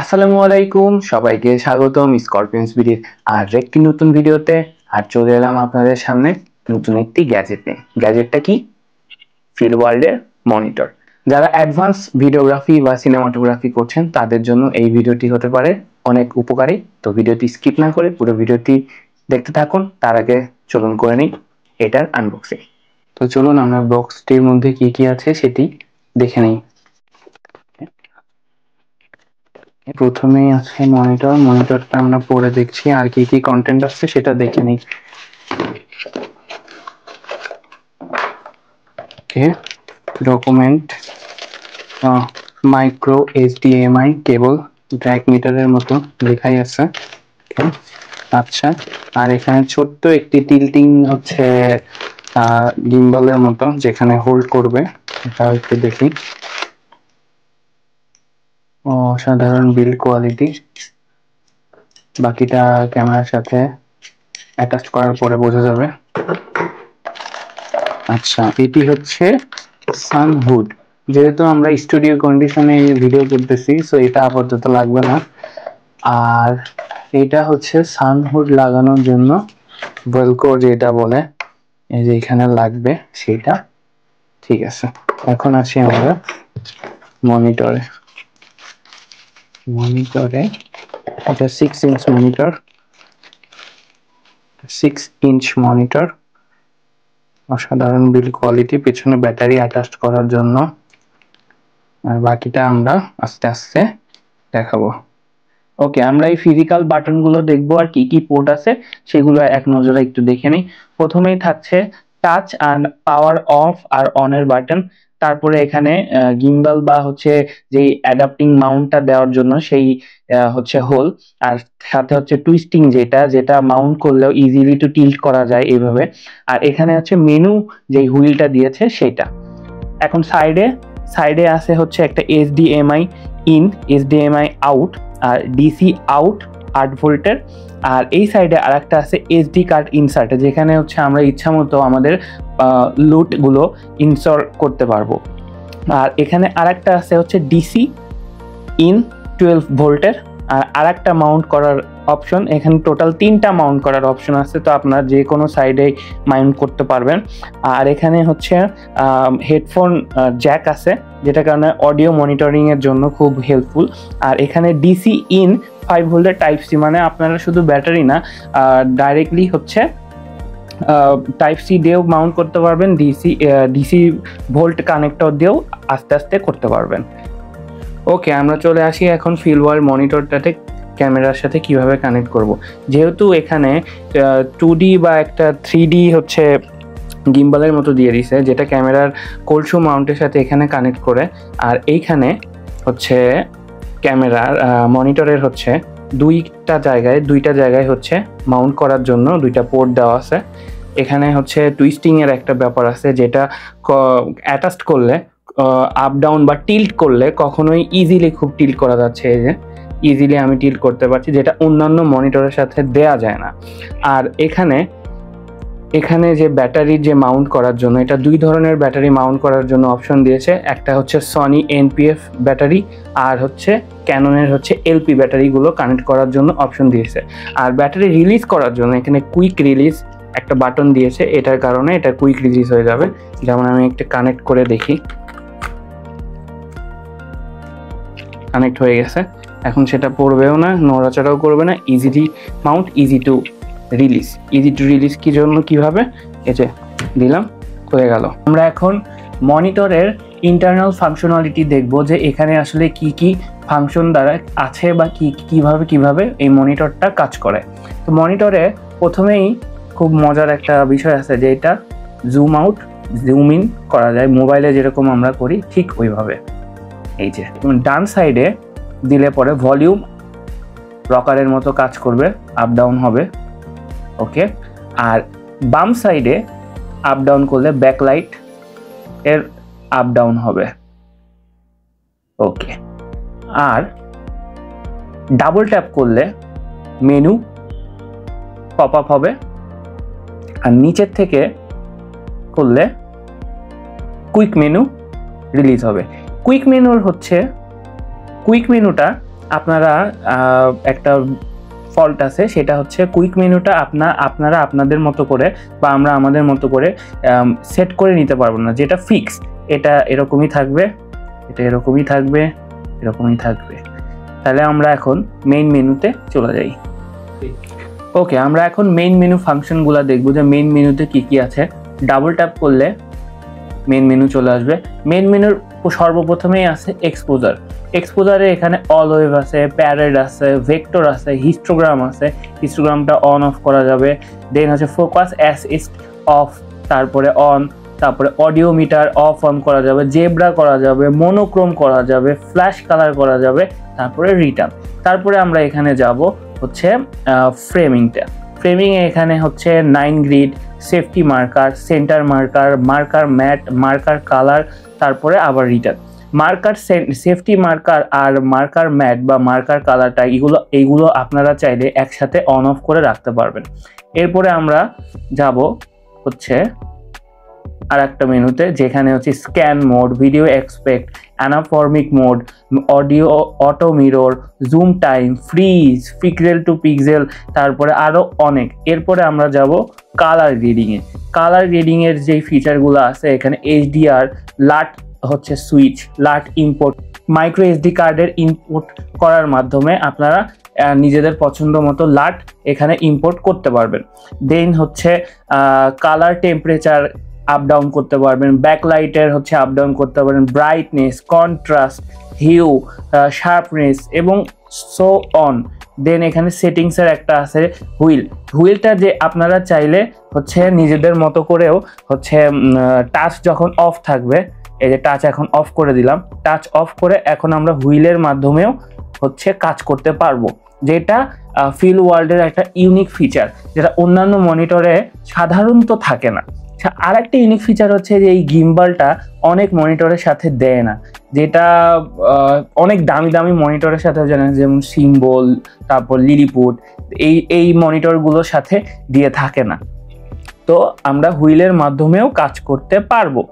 আসসালামু আলাইকুম, সবাইকে স্বাগতম স্করপিয়ন্স বিডির আর একটি নতুন ভিডিওতে। আর চলে এলাম আপনাদের সামনে নতুন একটি গ্যাজেট নিয়ে। গ্যাজেটটা কি? ফিল ওয়ার্ল্ডের মনিটর। যারা অ্যাডভান্স ভিডিওগ্রাফি বা সিনেমাটোগ্রাফি করছেন তাদের জন্য এই ভিডিওটি হতে পারে অনেক উপকারী। তো ভিডিওটি স্কিপ না করে পুরো ভিডিওটি দেখতে থাকুন। তার আগে চলুন করে নিই এটার আনবক্সিং। তো চলুন আমরা বক্সটির মধ্যে কি কি আছে সেটি দেখে নিই। প্রথমেই আছে মনিটরটা আমরা পরে দেখছি আর কি কি কন্টেন্ট আছে সেটা দেখে নিই। ওকে, ডকুমেন্ট, মাইক্রো এইচডিএমআই কেবল, এটা 1 মিটারের মতো লেখাই আছে। আচ্ছা, আর এখানে ছোট্ট একটি টিল্টিং হচ্ছে গিম্বলের মতো যেখানে হোল্ড করবে, এটা একটু দেখি। অসাধারণ বিল্ড কোয়ালিটি, বাকিটা ক্যামেরার সাথে অ্যাটাচ করার পরে বোঝা যাবে। আচ্ছা, এটি হচ্ছে সানহুড। যেহেতু আমরা স্টুডিও কন্ডিশনে ভিডিও করতেছি সো এটা আপাতত লাগবে না। আর এটা হচ্ছে সানহুড লাগানোর জন্য ভেলক্রো যেটা বলে, এই যে এখানে লাগবে সেটা। ঠিক আছে, এখন আসি আমরা মনিটরে। এটা 6 ইঞ্চ মনিটর, 6 ইঞ্চ মনিটর। অসাধারণ বিল্ড কোয়ালিটি, পেছনে ব্যাটারি অ্যাটাচ করার জন্য। আর বাকিটা আমরা আস্তে আস্তে দেখাবো। ওকে, আমরা এই ফিজিক্যাল বাটনগুলো দেখবো আর কি কি পোর্ট আছে সেগুলো এক নজরে একটু দেখে নিই। প্রথমেই থাকছে টাচ আর পাওয়ার অফ আর অন এর বাটন। তারপরে এখানে গিম্বল বা হচ্ছে যে অ্যাডাপ্টিং মাউন্টটা দেওয়ার জন্য সেই হচ্ছে হোল। আর সাথে হচ্ছে টুইস্টিং যেটা যেটা মাউন্ট করলেও ইজিলি টু টিল্ট করা যায় এইভাবে। আর এখানে হচ্ছে মেনু যে হুইলটা দিয়েছে সেটা। এখন সাইডে আছে হচ্ছে একটা এইচডিএমআই ইন, এইচডিএমআই আউট আর ডিসি আউট 8 ভোল্টের। আর এই সাইডে আরেকটা আছে এসডি কার্ড ইনসার্ট, যেখানে হচ্ছে আমরা ইচ্ছা মতো আমাদের লোডগুলো ইনসার্ট করতে পারবো। আর এখানে আরেকটা আছে হচ্ছে ডিসি ইন 12 ভোল্টের আর আরেকটা মাউন্ট করার অপশন। এখানে টোটাল 3টা মাউন্ট করার অপশন আছে, তো আপনার যে কোনো সাইডে মাউন্ট করতে পারবেন। আর এখানে হচ্ছে হেডফোন জ্যাক আছে, যেটা কারণে অডিও মনিটরিং এর জন্য খুব হেল্পফুল। আর এখানে ডিসি ইন 5 ভোল্টের টাইপ সি, মানে আপনারা শুধু ব্যাটারি না ডাইরেক্টলি হচ্ছে টাইপ সি দিয়েও মাউন্ট করতে পারবেন, ডিসি ভোল্ট কানেক্টর দিয়েও আস্তে আস্তে করতে পারবেন। ওকে, আমরা চলে আসি এখন ফিল ওয়ার্ল্ড মনিটরটাতে ক্যামেরার সাথে কিভাবে কানেক্ট করব। যেহেতু এখানে 2D বা একটা 3D হচ্ছে গিম্বলের মতো দিয়ে দিছে, যেটা ক্যামেরার কোল্ড শু মাউন্টের সাথে এখানে কানেক্ট করে। আর এইখানে হচ্ছে ক্যামেরার মনিটরের হচ্ছে দুইটা জায়গায় হচ্ছে মাউন্ট করার জন্য 2টা পোর্ট দেওয়া আছে। এখানে হচ্ছে টুইস্টিং এর একটা ব্যাপার আছে, যেটা অ্যাটাচ করলে আপ ডাউন বা টিল্ট করলে কখনোই ইজিলি খুব টিল্ট করা যাচ্ছে। এই যে ইজিলি আমি টিল্ট করতে পারছি, যেটা অন্যান্য মনিটরের সাথে দেয়া যায় না। আর এখানে যে ব্যাটারি যে মাউন্ট করার জন্য, এটা 2 ধরনের ব্যাটারি মাউন্ট করার জন্য অপশন দিয়েছে। একটা হচ্ছে সনি এনপিএফ ব্যাটারি আর হচ্ছে ক্যাননের হচ্ছে এলপি ব্যাটারিগুলো কানেক্ট করার জন্য অপশন দিয়েছে। আর ব্যাটারি রিলিজ করার জন্য এখানে কুইক রিলিজ একটা বাটন দিয়েছে, এটার কারণে এটা কুইক রিলিজ হয়ে যাবে। যেমন আমি একটা কানেক্ট করে দেখি, কানেক্ট হয়ে গেছে। এখন সেটা পড়বেও না, নড়াচড়াও করবে না, easily Mount, easy to release কি জন্য কিভাবে, এই যে দিলাম, হয়ে গেল। আমরা এখন মনিটরের ইন্টারনাল ফাংশনালিটি দেখব, যে এখানে আসলে কি কি ফাংশন দ্বারা আছে বা কিভাবে এই মনিটরটা কাজ করে। তো মনিটরে প্রথমেই খুব মজার একটা বিষয় আছে, যে এটা জুম আউট জুম ইন করা যায়, মোবাইলে যেরকম আমরা করি ঠিক ওইভাবে। এই যে ডান সাইডে দিলে পরে ভলিউম রকারের মতো কাজ করবে, আপ ডাউন হবে। ওকে, আর বাম সাইডে আপ ডাউন করলে ব্যাকলাইট এর আপ ডাউন হবে। ওকে, আর ডাবল ট্যাপ করলে মেনু পপ আপ হবে, আর নিচের থেকে করলে কুইক মেনু রিলিজ হবে। কুইক মেনুটা আপনারা একটা ফল্ট আছে, সেটা হচ্ছে কুইক মেনুটা আপনারা আপনাদের মতো করে বা আমরা আমাদের মতো করে সেট করে নিতে পারবো না, যেটা ফিক্স। এটা এরকমই থাকবে, এটা এরকমই থাকবে, এরকমই থাকবে। তাহলে আমরা এখন মেইন মেনুতে চলে যাই। ওকে, আমরা এখন মেইন মেনু ফাংশনগুলো দেখবো যে মেইন মেনুতে কি কি আছে। ডাবল ট্যাপ করলে মেইন মেনু চলে আসবে। মেইন মেনুর সর্বপ্রথমেই আছে এক্সপোজার। এক্সপোজারে এখানে অল ওয়েভ আছে, প্যারেড আছে, ভেক্টর আছে, হিস্টোগ্রাম আছে। হিস্টোগ্রামটা অন অফ করা যাবে। দেন হচ্ছে ফোকাস অ্যাসিস্ট অফ, তারপরে অন, তারপরে অডিও মিটার অফ অন করা যাবে, জেব্রা করা যাবে, মোনোক্রোম করা যাবে, ফ্ল্যাশ কালার করা যাবে, তারপরে রিটার্ন। তারপরে আমরা এখানে যাব হচ্ছে ফ্রেমিংটা। ফ্রেমিংয়ে এখানে হচ্ছে 9 grid, safety marker, center marker, marker matte, marker color, তারপরে আবার রিটার্ন। মার্কার সেফটি মার্কার আর মার্কার ম্যাট বা মার্কার কালারটা এইগুলো আপনারা চাইলে একসাথে অন অফ করে রাখতে পারবেন। এরপরে আমরা যাব হচ্ছে আর একটা মেনুতে, যেখানে হচ্ছে scan mode, video effect, anamorphic mode, audio auto mirror, zoom time, freeze, pixel to pixel, তারপরে আরও অনেক। এরপরে আমরা যাব কালার গ্রেডিংয়ে। কালার গ্রেডিংয়ের যেই ফিচারগুলো আছে এখানে এইচডিআর, লাট হচ্ছে সুইচ, লাট ইম্পোর্ট, মাইক্রো এসডি কার্ডের ইনপুট করার মাধ্যমে আপনারা নিজেদের পছন্দ মতো লাট এখানে ইম্পোর্ট করতে পারবেন। দেন হচ্ছে কালার টেম্পারেচার আপ ডাউন করতে পারবেন, ব্যাকলাইটের হচ্ছে আপ ডাউন করতে পারবেন, ব্রাইটনেস, কন্ট্রাস্ট, হিউ, শার্পনেস এবং সো অন। দেন এখানে সেটিংসের একটা আছে হুইলটা যে আপনারা চাইলে হচ্ছে নিজেদের মতো করেও হচ্ছে টাচ যখন অফ থাকবে, এই যে টাচ এখন অফ করে দিলাম, টাচ অফ করে এখন আমরা হুইলের মাধ্যমেও হচ্ছে কাজ করতে পারবো, যেটা ফিল ওয়ার্ল্ডের একটা ইউনিক ফিচার, যেটা অন্যান্য মনিটরে সাধারণত থাকে না। আর একটা ইউনিক ফিচার হচ্ছে যে এই গিম্বালটা অনেক মনিটরের সাথে দেয় না, যেটা অনেক দামি দামি মনিটরের সাথে জানেন, যেমন সিম্বল, তারপর লিলিপুট, এই মনিটরগুলোর সাথে দিয়ে থাকে না। তো আমরা হুইলের মাধ্যমেও কাজ করতে পারবো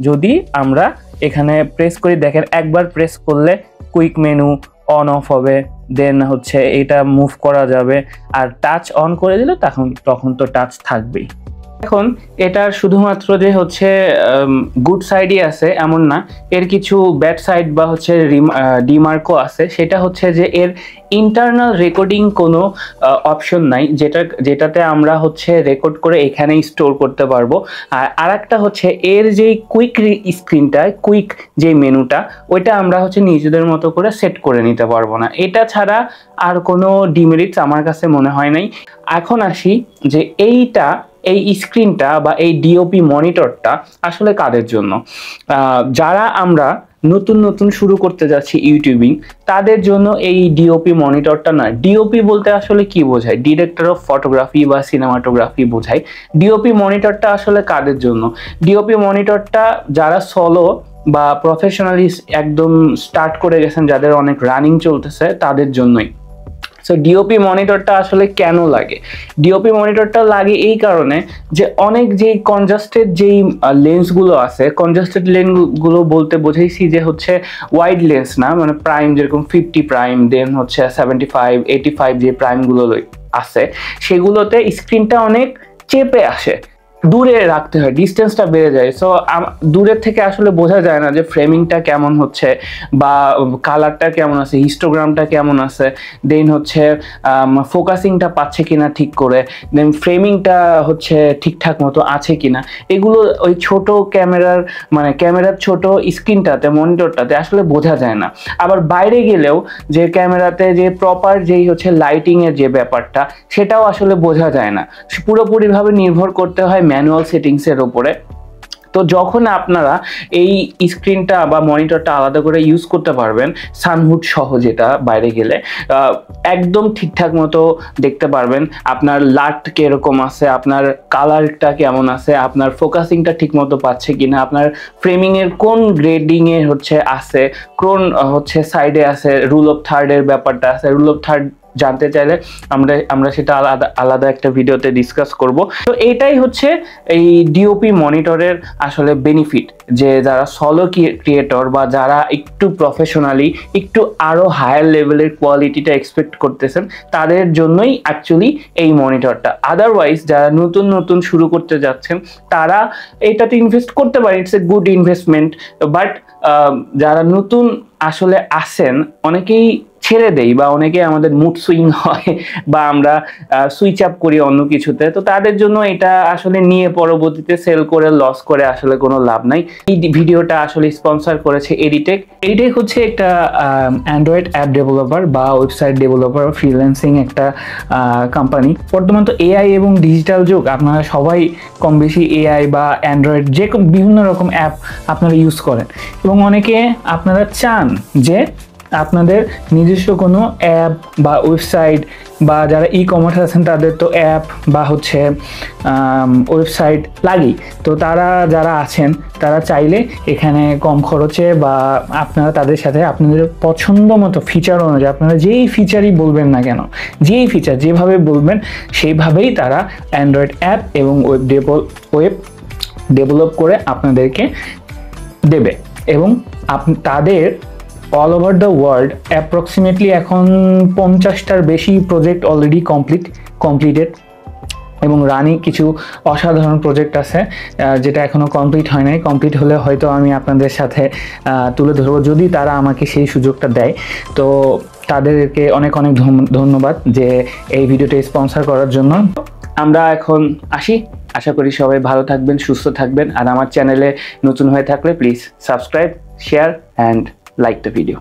যদি আমরা এখানে প্রেস করি। দেখেন একবার প্রেস করলে কুইক মেনু অন অফ হবে, দেন হচ্ছে এটা মুভ করা যাবে, আর টাচ অন করে দিলে তখন তো টাচ থাকবেই। এখন এটার শুধুমাত্র যে হচ্ছে গুড সাইডই আছে এমন না, এর কিছু ব্যাড সাইড বা হচ্ছে ডিমার্কও আছে। সেটা হচ্ছে যে এর ইন্টারনাল রেকর্ডিং কোনো অপশন নাই, যেটাতে আমরা হচ্ছে রেকর্ড করে এখানেই স্টোর করতে পারবো। আর একটা হচ্ছে এর যে কুইক স্ক্রিনটা, কুইক যে মেনুটা, ওইটা আমরা হচ্ছে নিজেদের মতো করে সেট করে নিতে পারবো না। এটা ছাড়া আর কোনো ডিমেরিটস আমার কাছে মনে হয় নাই। এখন আসি যে এই স্ক্রিনটা বা এই ডিওপি মনিটরটা আসলে কাদের জন্য। যারা আমরা নতুন শুরু করতে যাচ্ছি ইউটিউবিং, তাদের জন্য এই ডিওপি মনিটরটা না। ডিওপি বলতে আসলে কি বোঝায়? ডিরেক্টর অফ ফটোগ্রাফি বা সিনেমাটোগ্রাফি বোঝায়। ডিওপি মনিটরটা আসলে কাদের জন্য? ডিওপি মনিটরটা যারা সলো বা প্রফেশনালি একদম স্টার্ট করে গেছেন, যাদের অনেক রানিং চলতেছে, তাদের জন্যই। সো ডিওপি মনিটরটা আসলে কেন লাগে? ডিওপি মনিটরটা লাগে এই কারণে যে অনেক যেই কনজাস্টেড যেই লেন্সগুলো আছে, কনজাস্টেড লেন্সগুলো বলতে বোঝাইছি যে হচ্ছে ওয়াইড লেন্স না, মানে প্রাইম যেরকম 50 প্রাইম, দেন হচ্ছে 75, 85 যে প্রাইমগুলো আছে, সেগুলোতে স্ক্রিনটা অনেক চেপে আসে, দূরে রাখতে হয়, ডিস্টেন্সটা বেড়ে যায়। সো দূরের থেকে আসলে বোঝা যায় না যে ফ্রেমিংটা কেমন হচ্ছে বা কালারটা কেমন আছে, হিস্টোগ্রামটা কেমন আছে, দেন হচ্ছে ফোকাসিংটা পাচ্ছে কিনা ঠিক করে, দেন ফ্রেমিংটা হচ্ছে ঠিকঠাক মতো আছে কিনা। এগুলো ওই ছোট ক্যামেরার ছোট স্ক্রিনটাতে, মনিটরটাতে আসলে বোঝা যায় না। আবার বাইরে গেলেও যে ক্যামেরাতে যে প্রপার যেই হচ্ছে লাইটিংয়ের যে ব্যাপারটা, সেটাও আসলে বোঝা যায় না। পুরোপুরিভাবে নির্ভর করতে হয় ম্যানুয়াল সেটিংসের উপরে। তো যখন আপনারা এই স্ক্রিনটা বা মনিটরটা আলাদা করে ইউজ করতে পারবেন, সানহুড সহ, যেটা বাইরে গেলে একদম ঠিকঠাক মতো দেখতে পারবেন আপনার লাইট কিরকম আছে, আপনার কালারটা কেমন আছে, আপনার ফোকাসিংটা ঠিক মতো পাচ্ছে কিনা, আপনার ফ্রেমিংয়ের কোন গ্রেডিংয়ে হচ্ছে আছে, কোন হচ্ছে সাইডে আছে, রুল অফ থার্ডের ব্যাপারটা আছে, রুল অফ থার্ড জানতে চাইলে আমরা সেটা আলাদা একটা ভিডিওতে ডিসকাস করব। তো এটাই হচ্ছে এই ডিওপি মনিটরের আসলে বেনিফিট, যে যারা সলো ক্রিয়েটর বা যারা একটু প্রফেশনালি একটু আরো হায়ার লেভেলের কোয়ালিটিটা এক্সপেক্ট করতেছেন তাদের জন্যই অ্যাকচুয়ালি এই মনিটরটা। আদারওয়াইজ যারা নতুন শুরু করতে যাচ্ছেন তারা এটাতে ইনভেস্ট করতে পারে, it's a good investment. But যারা নতুন আসলে আসেন, অনেকেই ছেড়ে দেই বা অনেকে আমাদের মুড সুইং হয় বা আমরা সুইচ আপ করি অন্য কিছুতে, তো তাদের জন্য এটা আসলে নিয়ে পরবর্তীতে সেল করে লস করে আসলে কোনো লাভ নাই। এই ভিডিওটা আসলে স্পন্সর করেছে এডিটেক। এডিটেক হচ্ছে একটা অ্যান্ড্রয়েড অ্যাপ ডেভেলপার বা ওয়েবসাইট ডেভেলপার, ফ্রিল্যান্সিং একটা কোম্পানি। বর্তমান তো এআই এবং ডিজিটাল যুগ, আপনারা সবাই কম বেশি এআই বা অ্যান্ড্রয়েড যে বিভিন্ন রকম অ্যাপ আপনারা ইউজ করেন, এবং অনেকে আপনারা চান যে আপনাদের নিজস্ব কোনো অ্যাপ বা ওয়েবসাইট, বা যারা ই কমার্স আছেন তাদের তো অ্যাপ বা হচ্ছে ওয়েবসাইট লাগেই। তো তারা যারা আছেন তারা চাইলে এখানে কম খরচে বা আপনারা তাদের সাথে আপনাদের পছন্দ মতো ফিচার অনুযায়ী আপনারা যেই ফিচারই বলবেন না কেন, যেই ফিচার যেভাবে বলবেন সেইভাবেই তারা অ্যান্ড্রয়েড অ্যাপ এবং ওয়েব ডেভেলপ করে আপনাদেরকে দেবে। এবং তাদের all over the world approximately এখন 50টার বেশি প্রজেক্ট অলরেডি কমপ্লিটেড, এবং রানিং কিছু অসাধারণ প্রজেক্ট আছে যেটা এখনও কমপ্লিট হয় নাই। কমপ্লিট হলে হয়তো আমি আপনাদের সাথে তুলে ধরবো, যদি তারা আমাকে সেই সুযোগটা দেয়। তো তাদেরকে অনেক ধন্যবাদ যে এই ভিডিওটা স্পন্সর করার জন্য। আমরা এখন আসি, আশা করি সবাই ভালো থাকবেন, সুস্থ থাকবেন। আর আমার চ্যানেলে নতুন হয়ে থাকলে please subscribe, share and like the video.